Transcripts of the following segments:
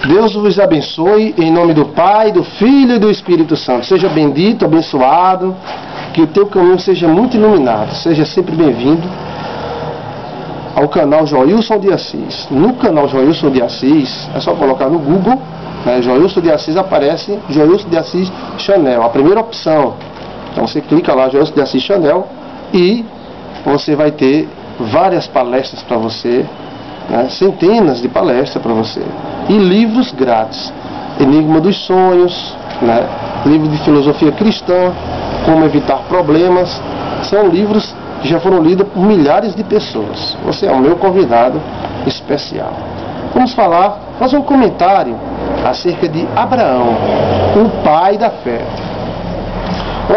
Deus vos abençoe em nome do Pai, do Filho e do Espírito Santo. Seja bendito, abençoado, que o teu caminho seja muito iluminado. Seja sempre bem-vindo ao canal Joilson de Assis. No canal Joilson de Assis, é só colocar no Google, né, Joilson de Assis, aparece Joilson de Assis Channel, a primeira opção. Então você clica lá, Joilson de Assis Channel, e você vai ter várias palestras para você, né, centenas de palestras para você, e livros grátis. Enigma dos Sonhos, né, livro de filosofia cristã, como evitar problemas. São livros que já foram lidos por milhares de pessoas. Você é o meu convidado especial. Vamos fazer um comentário acerca de Abraão, o pai da fé.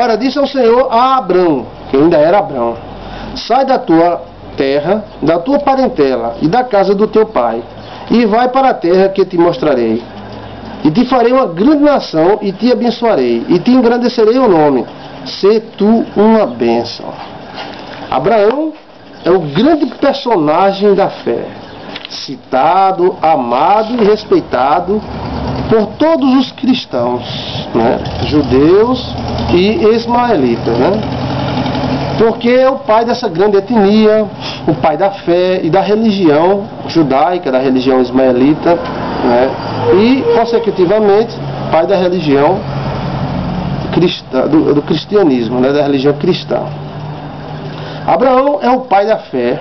Ora, disse ao Senhor a Abrão, que ainda era Abrão: sai da tua terra, da tua parentela e da casa do teu pai, e vai para a terra que te mostrarei. E te farei uma grande nação, e te abençoarei, e te engrandecerei o nome. Sê tu uma bênção. Abraão é o grande personagem da fé, citado, amado e respeitado por todos os cristãos, né, judeus e ismaelitas, né, porque é o pai dessa grande etnia, o pai da fé e da religião judaica, da religião ismaelita, né, e, consecutivamente, pai da religião cristã, do cristianismo, né, da religião cristã. Abraão é o pai da fé,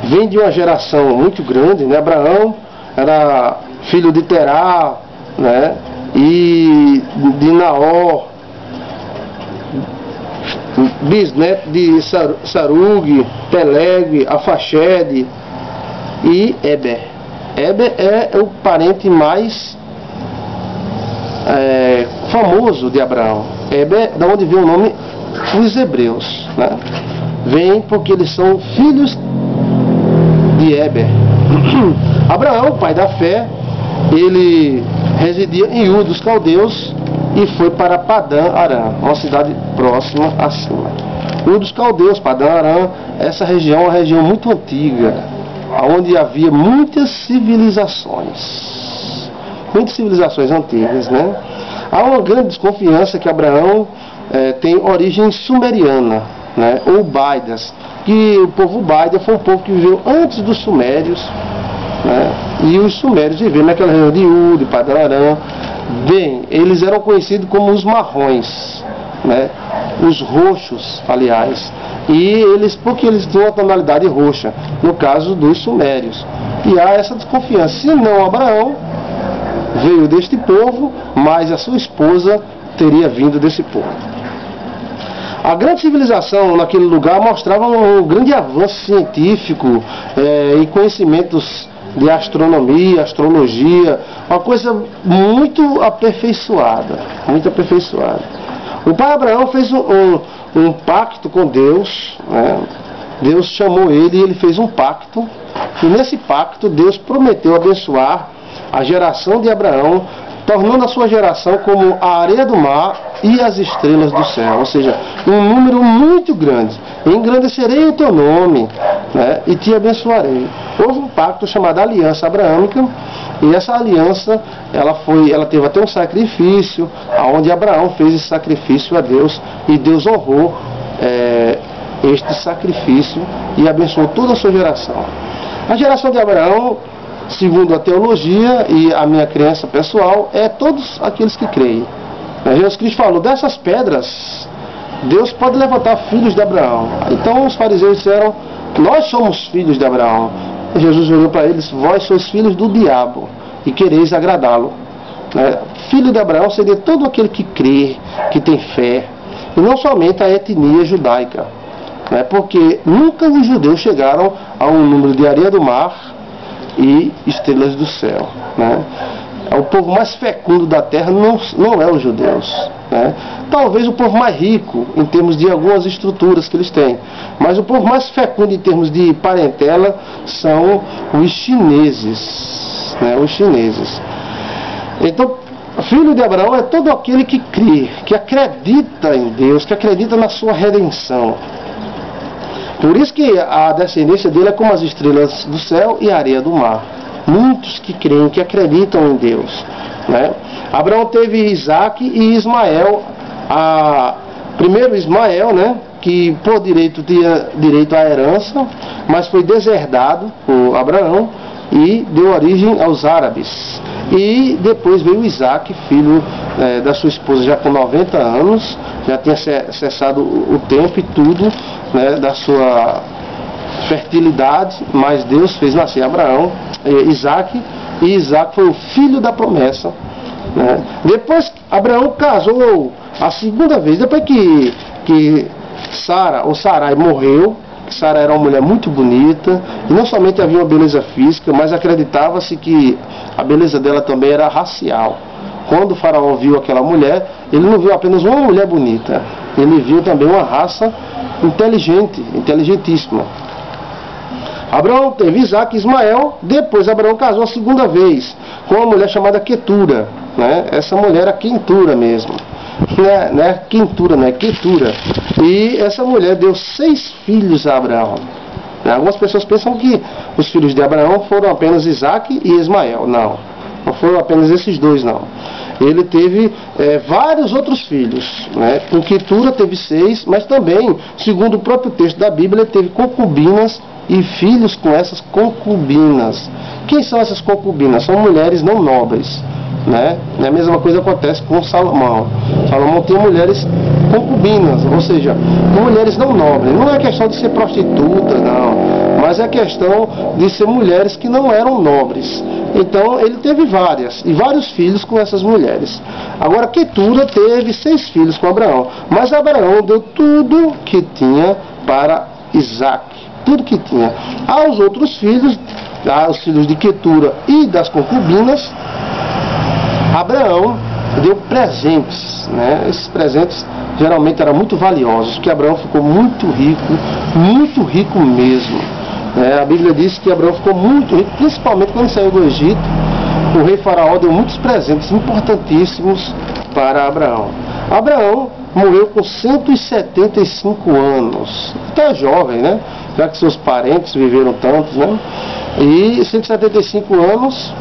vem de uma geração muito grande, né? Abraão era filho de Terá, né, e de Naor, bisneto de Sarug, Peleg, Afaxede e Eber. Eber é o parente mais famoso de Abraão. Eber, da onde vem o nome dos hebreus, né? Vem porque eles são filhos de Eber. Abraão, pai da fé, ele residia em Ur dos Caldeus e foi para Padã Arã, uma cidade próxima acima. Ur dos Caldeus, Padã Arã, essa região é uma região muito antiga, onde havia muitas civilizações antigas, né? Há uma grande desconfiança que Abraão tem origem sumeriana, né, ou Baidas, que o povo Baida foi um povo que viveu antes dos sumérios, né, e os sumérios viveram naquela região de Ur, de Padã Arã. Bem, eles eram conhecidos como os marrons, né, os roxos, aliás, e porque eles tinham uma tonalidade roxa, no caso dos sumérios. E há essa desconfiança, se não Abraão veio deste povo, mas a sua esposa teria vindo desse povo. A grande civilização naquele lugar mostrava um grande avanço científico e conhecimentos de astronomia, astrologia, uma coisa muito aperfeiçoada, muito aperfeiçoada. O pai Abraão fez um pacto com Deus, né? Deus chamou ele e ele fez um pacto, e nesse pacto Deus prometeu abençoar a geração de Abraão, tornando a sua geração como a areia do mar e as estrelas do céu, ou seja, um número muito grande. Engrandecerei o teu nome, né, e te abençoarei. Houve um pacto chamado Aliança Abraâmica, e essa aliança ela teve até um sacrifício, onde Abraão fez esse sacrifício a Deus, e Deus honrou este sacrifício e abençoou toda a sua geração. A geração de Abraão, segundo a teologia e a minha crença pessoal, é todos aqueles que creem. Jesus Cristo falou: dessas pedras Deus pode levantar filhos de Abraão. Então os fariseus disseram: nós somos filhos de Abraão. E Jesus olhou para eles: vós sois filhos do diabo e quereis agradá-lo. Filho de Abraão seria todo aquele que crê, que tem fé, e não somente a etnia judaica, porque nunca os judeus chegaram a um número de areia do mar e estrelas do céu, né? O povo mais fecundo da terra não é os judeus, né? Talvez o povo mais rico em termos de algumas estruturas que eles têm, mas o povo mais fecundo em termos de parentela são os chineses, né? Os chineses. Então, filho de Abraão é todo aquele que crê, que acredita em Deus, que acredita na sua redenção. Por isso que a descendência dele é como as estrelas do céu e a areia do mar. muitos que creem, que acreditam em Deus, né? Abraão teve Isaac e Ismael. Primeiro Ismael, né, que por direito tinha direito à herança, mas foi deserdado por Abraão e deu origem aos árabes. E depois veio Isaac, filho da sua esposa, já com 90 anos, já tinha cessado o tempo e tudo, né, da sua fertilidade, mas Deus fez nascer Abraão, Isaac, e Isaac foi o filho da promessa, né? Depois Abraão casou a segunda vez, depois que Sara, ou Sarai, morreu. Sara era uma mulher muito bonita, e não somente havia uma beleza física, mas acreditava-se que a beleza dela também era racial. Quando o faraó viu aquela mulher, ele não viu apenas uma mulher bonita, ele viu também uma raça inteligente, inteligentíssima. Abraão teve Isaac e Ismael. Depois Abraão casou a segunda vez com uma mulher chamada Quetura, né? Essa mulher era Quentura mesmo, não é Quentura, não é Quetura. E essa mulher deu 6 filhos a Abraão. Algumas pessoas pensam que os filhos de Abraão foram apenas Isaac e Ismael. Não foram apenas esses dois, não. Ele teve vários outros filhos, né? Com Quetura teve 6, mas também, segundo o próprio texto da Bíblia, ele teve concubinas e filhos com essas concubinas. Quem são essas concubinas? São mulheres não nobres, né? A mesma coisa acontece com Salomão. Salomão tem mulheres concubinas, ou seja, mulheres não nobres. Não é questão de ser prostituta, não, mas é questão de ser mulheres que não eram nobres. Então ele teve vários filhos com essas mulheres. Agora Quetura teve 6 filhos com Abraão, mas Abraão deu tudo que tinha para Isaac, tudo que tinha. Aos outros filhos, aos filhos de Quetura e das concubinas, Abraão deu presentes, né? Esses presentes geralmente eram muito valiosos, porque Abraão ficou muito rico mesmo. A Bíblia diz que Abraão ficou muito rico, principalmente quando saiu do Egito. O rei Faraó deu muitos presentes importantíssimos para Abraão. Abraão morreu com 175 anos, até jovem, né? Já que seus parentes viveram tantos, né? E 175 anos,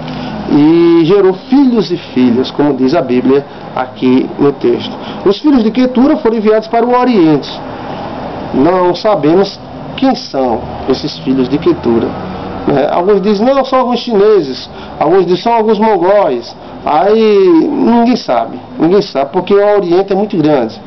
e gerou filhos e filhas, como diz a Bíblia aqui no texto. Os filhos de Quetura foram enviados para o Oriente. Não sabemos quem são esses filhos de Quetura, né? Alguns dizem, não, são alguns chineses. Alguns dizem, são alguns mongóis. Aí ninguém sabe, porque o Oriente é muito grande.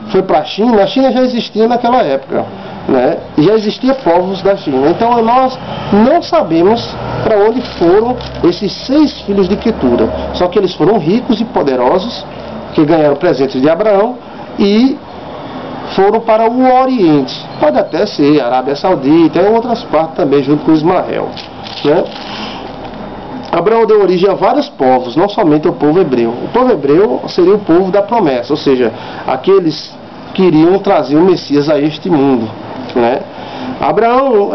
Foi para a China já existia naquela época, né? Já existia povos da China. Então nós não sabemos para onde foram esses 6 filhos de Quetura. Só que eles foram ricos e poderosos, que ganharam presentes de Abraão e foram para o Oriente. Pode até ser Arábia Saudita e outras partes também, junto com Ismael, né? Abraão deu origem a vários povos, não somente ao povo hebreu. O povo hebreu seria o povo da promessa, ou seja, aqueles que iriam trazer o Messias a este mundo, né? Abraão,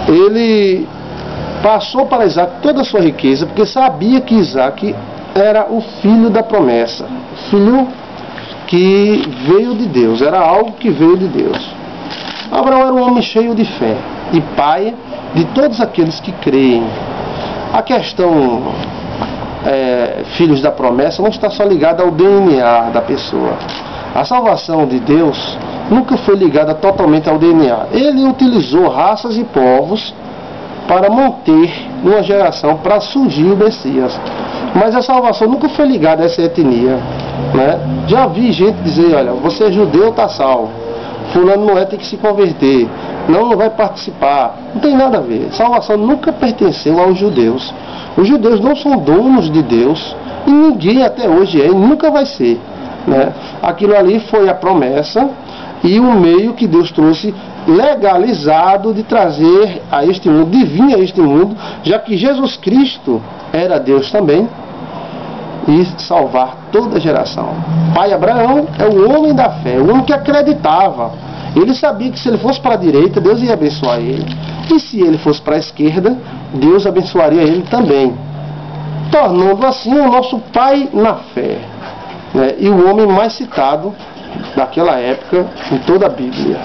ele passou para Isaac toda a sua riqueza, porque sabia que Isaac era o filho da promessa, filho que veio de Deus, era algo que veio de Deus. Abraão era um homem cheio de fé, e pai de todos aqueles que creem. A questão filhos da promessa não está só ligada ao DNA da pessoa. A salvação de Deus nunca foi ligada totalmente ao DNA. Ele utilizou raças e povos para manter uma geração, para surgir o Messias. Mas a salvação nunca foi ligada a essa etnia, né? Já vi gente dizer, olha, você é judeu, está salvo. Fulano não tem que se converter. Não vai participar. Não tem nada a ver. Salvação nunca pertenceu aos judeus. Os judeus não são donos de Deus. E ninguém até hoje é e nunca vai ser, né? Aquilo ali foi a promessa e o meio que Deus trouxe legalizado de trazer a este mundo, de vir a este mundo, já que Jesus Cristo era Deus também, e salvar toda a geração. Pai Abraão é o homem da fé, o homem que acreditava. Ele sabia que se ele fosse para a direita, Deus ia abençoar ele. E se ele fosse para a esquerda, Deus abençoaria ele também, tornando assim o nosso pai na fé, né? E o homem mais citado daquela época em toda a Bíblia.